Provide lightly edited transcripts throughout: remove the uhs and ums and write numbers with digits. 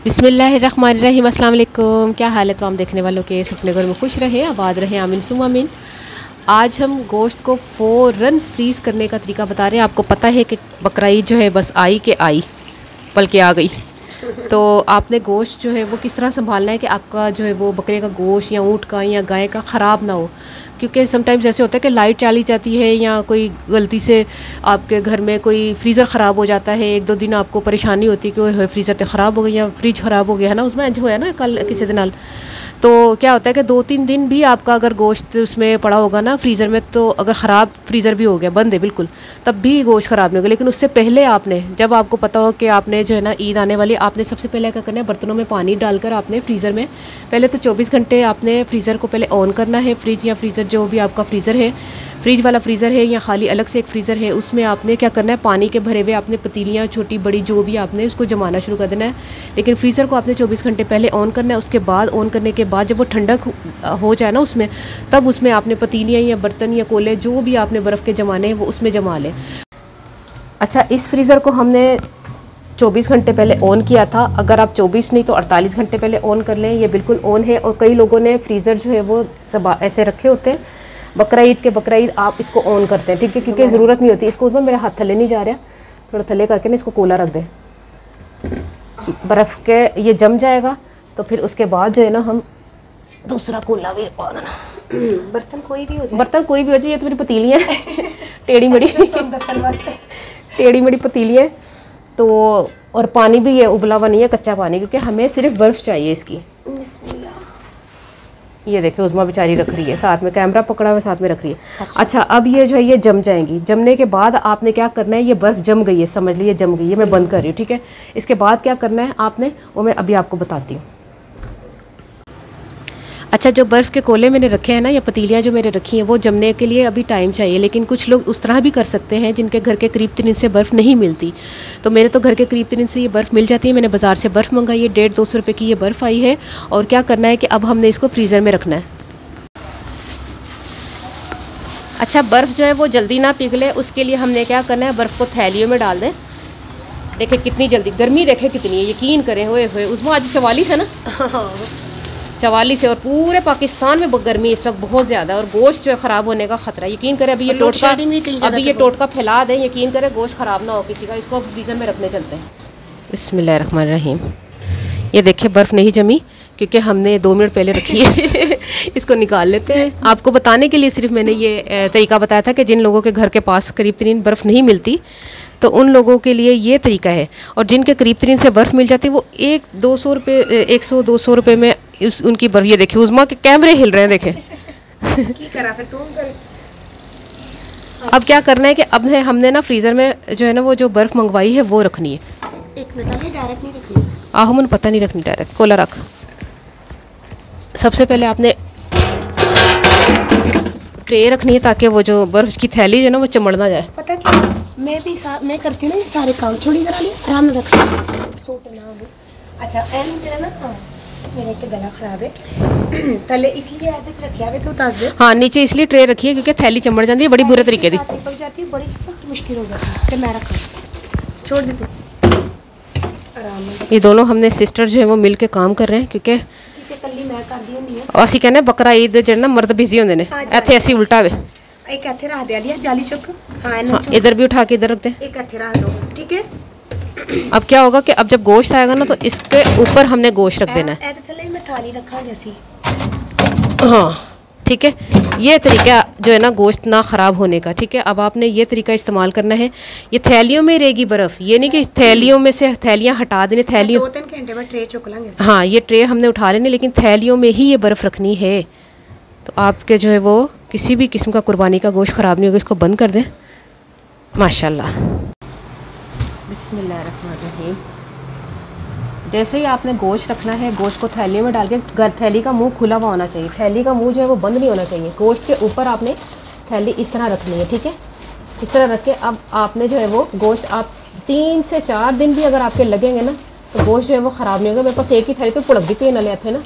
बिस्मिल्लाहिर्रहमानिर्रहीम। अस्सलाम वालेकुम। क्या हाल है तमाम देखने वालों के, अपने घर में खुश रहें, आबाद रहें, आमीन सुम आमीन। आज हम गोश्त को फ़ौरन फ्रीज़ करने का तरीका बता रहे हैं। आपको पता है कि बकरा ईद जो है बस आई के आई, बल्कि आ गई। तो आपने गोश्त जो है वो किस तरह संभालना है कि आपका जो है वो बकरे का गोश्त या ऊँट का या गाय का ख़राब ना हो। क्योंकि समटाइम्स ऐसे होता है कि लाइट चली जाती है या कोई गलती से आपके घर में कोई फ्रीज़र ख़राब हो जाता है। 1-2 दिन आपको परेशानी होती है कि वो फ्रीज़र तो ख़राब हो गया या फ्रिज ख़राब हो गया है ना, उसमें जो है ना कल किसी दिन। तो क्या होता है कि 2-3 दिन भी आपका अगर गोश्त उसमें पड़ा होगा ना फ्रीज़र में, तो अगर ख़राब फ्रीज़र भी हो गया, बंद है बिल्कुल, तब भी गोश्त ख़राब नहीं होगा। लेकिन उससे पहले आपने, जब आपको पता हो कि आपने जो है ना ईद आने वाली, आपने सबसे पहले क्या करना है, बर्तनों में पानी डालकर आपने फ्रीज़र में पहले तो 24 घंटे आपने फ्रीज़र को पहले ऑन करना है। फ्रिज या फ्रीज़र जो भी आपका फ्रीज़र है, फ्रिज वाला फ्रीज़र है या खाली अलग से एक फ्रीज़र है, उसमें आपने क्या करना है, पानी के भरे हुए आपने पतीलियाँ छोटी बड़ी जो भी आपने उसको जमाना शुरू कर देना है। लेकिन फ्रीज़र को आपने 24 घंटे पहले ऑन करना है। उसके बाद ऑन करने के बाद जब वो ठंडक हो जाए ना उसमें, तब उसमें आपने पतीलियाँ या बर्तन या कोले जो भी आपने बर्फ़ के जमाने हैं वो उसमें जमा लें। अच्छा, इस फ्रीज़र को हमने 24 घंटे पहले ऑन किया था। अगर आप 24 नहीं तो 48 घंटे पहले ऑन कर लें, ये बिल्कुल ऑन है। और कई लोगों ने फ्रीज़र जो है वो सब ऐसे रखे होते हैं, बकरा ईद आप इसको ऑन करते हैं, ठीक है, क्योंकि ज़रूरत नहीं होती इसको। उसमें मेरा हाथ थले नहीं जा रहा, थोड़ा थले करके ना इसको कोला रख दें, बर्फ़ के ये जम जाएगा। तो फिर उसके बाद जो है ना हम दूसरा कोला भी पा देना। बर्तन कोई भी हो जाए, ये तो मेरी पतीलियाँ टेढ़ी मेढ़ी टेढ़ी मेढ़ी पतीलियाँ। तो और पानी भी ये उबला हुआ नहीं है, कच्चा पानी, क्योंकि हमें सिर्फ बर्फ़ चाहिए इसकी। ये देखिए उज़मा बेचारी रख रही है, साथ में कैमरा पकड़ा हुआ साथ में रख रही है। अच्छा, अब ये जो है ये जम जाएंगी। जमने के बाद आपने क्या करना है, ये बर्फ़ जम गई है, समझ लीजिए जम गई है। मैं बंद कर रही हूँ, ठीक है। इसके बाद क्या करना है आपने, वो मैं अभी आपको बताती हूँ। अच्छा, जो बर्फ़ के कोले मैंने रखे हैं ना, या पतीलियाँ जो मैंने रखी हैं, वो जमने के लिए अभी टाइम चाहिए। लेकिन कुछ लोग उस तरह भी कर सकते हैं जिनके घर के करीब 3 दिन से बर्फ़ नहीं मिलती। तो मेरे तो घर के करीब 3 दिन से ये बर्फ़ मिल जाती है। मैंने बाज़ार से बर्फ़ मंगाई है, 150-200 रुपये की ये बर्फ़ आई है। और क्या करना है कि अब हमने इसको फ्रीज़र में रखना है। अच्छा, बर्फ़ जो है वो जल्दी ना पिघले, उसके लिए हमने क्या करना है, बर्फ़ को थैलियों में डाल दें। देखें कितनी जल्दी, गर्मी देखें कितनी है, यकीन करें। होए उसमें आज 44 है ना 44 है, और पूरे पाकिस्तान में गर्मी इस वक्त बहुत ज़्यादा है। और गोश्त जो है ख़राब होने का ख़तरा, यकीन करें। अभी ये टोटका फैला दें, यकीन करें गोश्त ख़राब ना हो किसी का। इसको फ्रीज़र में रखने चलते हैं। बिस्मिल्लाहिर्रहमानिर्रहीम। ये देखिए बर्फ़ नहीं जमी क्योंकि हमने 2 मिनट पहले रखी है इसको निकाल लेते हैं। आपको बताने के लिए सिर्फ मैंने ये तरीका बताया था कि जिन लोगों के घर के पास करीब 3 बर्फ़ नहीं मिलती, तो उन लोगों के लिए ये तरीका है। और जिनके करीब 3 से बर्फ़ मिल जाती है, वो 100-200 रुपये 100-200 रुपये में उनकी बर्फ़। ये देखिए उज़मा के कैमरे हिल रहे हैं, देखें अब क्या करना है कि अब हमने ना फ्रीज़र में जो है ना वो जो बर्फ़ मंगवाई है वो रखनी है। एक मिनट, डायरेक्ट नहीं रखनी, आहो मुझे पता नहीं रखनी, डायरेक्ट कोला रख। सबसे पहले आपने ट्रे रखनी है ताकि वो जो बर्फ़ की थैली है ना वो चमड़ ना जाए। पता क्या, मैं करती हूँ ना ये सारे काम, छोड़ी जरा नहीं आराम में रख सूट ना हो। अच्छा, एंड ना मेरे के गला खराब है तले इसलिए आधे रखिया वे तो दस दे। हाँ, नीचे इसलिए ट्रे रखी है क्योंकि थैली चमड़ जाती है बड़ी बुरे तरीके की, चिपक जाती है, बड़ी सख्त मुश्किल हो जाती है। कि मैं रखा छोड़ दे तू आराम में। ये दोनों हमने सिस्टर जो है वो मिल के काम कर रहे हैं क्योंकि कल्ली मैं कर दी नहीं है। ਅਸੀਂ ਕਹਿੰਦੇ बकरा ईद जो ना मर्द बिजी होंगे ने, ਇੱਥੇ ਅਸੀਂ उल्टा वे। एक ਇੱਥੇ रख दे लिया जाली चुक। हाँ, इधर भी उठा के इधर रख दे। एक ਇੱਥੇ रख दो, ठीक है। अब क्या होगा कि अब जब गोश्त आएगा ना तो इसके ऊपर हमने गोश्त रख देना है। मैं थाली रखा जैसी। हाँ, ठीक है। ये तरीका जो है ना गोश्त ना ख़राब होने का, ठीक है। अब आपने ये तरीका इस्तेमाल करना है। ये थैलियों में रहेगी बर्फ़, ये नहीं कि थैलियों में से थैलियाँ हटा देने। थैलियों 2-3 घंटे में ट्रे चुक लेंगे। हाँ, ये ट्रे हमने उठा लेने, लेकिन थैलियों में ही ये बर्फ़ रखनी है। तो आपके जो है वो किसी भी किस्म का कुर्बानी का गोश्त ख़राब नहीं होगा। इसको बंद कर दें। माशाल्लाह। बिस्मिल्लाहिर्रहमानिर्रहीम। जैसे ही आपने गोश्त रखना है, गोश्त को थैली में डाल के, थैली का मुंह खुला हुआ होना चाहिए, थैली का मुंह जो है वो बंद नहीं होना चाहिए। गोश्त के ऊपर आपने थैली इस तरह रखनी है, ठीक है। इस तरह रख के अब आपने जो है वो गोश्त, आप 3 से 4 दिन भी अगर आपके लगेंगे ना तो गोश्त जो है वो ख़राब नहीं होगा। मेरे पास एक ही थैली तो पुड़क दी पे नले थे ना,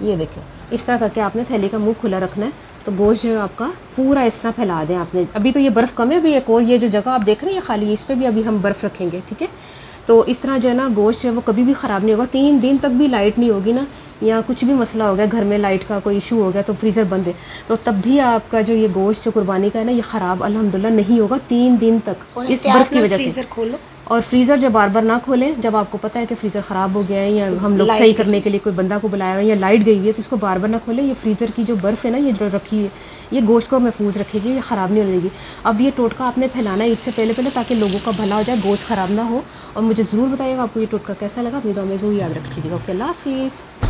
ये देखिए इस तरह करके आपने थैली का मुंह खुला रखना है। तो गोश्त जो है आपका पूरा इस तरह फैला दें आपने। अभी तो ये बर्फ़ कम है, अभी एक और ये जो जगह आप देख रहे हैं ये खाली, इस पर भी अभी हम बर्फ़ रखेंगे, ठीक है। तो इस तरह जो है ना गोश्त जो है वो कभी भी ख़राब नहीं होगा। 3 दिन तक भी लाइट नहीं होगी ना, या कुछ भी मसला हो गया घर में, लाइट का कोई इशू हो गया तो फ्रीज़र बंद है, तो तब भी आपका जो ये गोश्त जो कुर्बानी का है ना ये ख़राब अल्हम्दुलिल्लाह नहीं होगा 3 दिन तक, इस बर्फ़ की वजह से। फ्रीजर खोलो और फ्रीज़र जब बार बार ना खोलें, जब आपको पता है कि फ्रीज़र ख़राब हो गया है या हम लोग सही करने के लिए कोई बंदा को बुलाया है या लाइट गई है, तो इसको बार बार ना खोलें। ये फ्रीज़र की जो बर्फ़ है ना ये जो रखी है ये गोश्त को महफूज रखेगी, ये ख़राब नहीं होगी। अब ये टोटका आपने फैलाना है इससे पहले पहले, ताकि लोगों का भला हो जाए, गोश्त ख़राब ना हो। और मुझे ज़रूर बताइएगा आपको ये टोटका कैसा लगा। अपनी दुआ में ज़रूर याद रखिएगा। ओके, अल्लाह हाफ़िज़।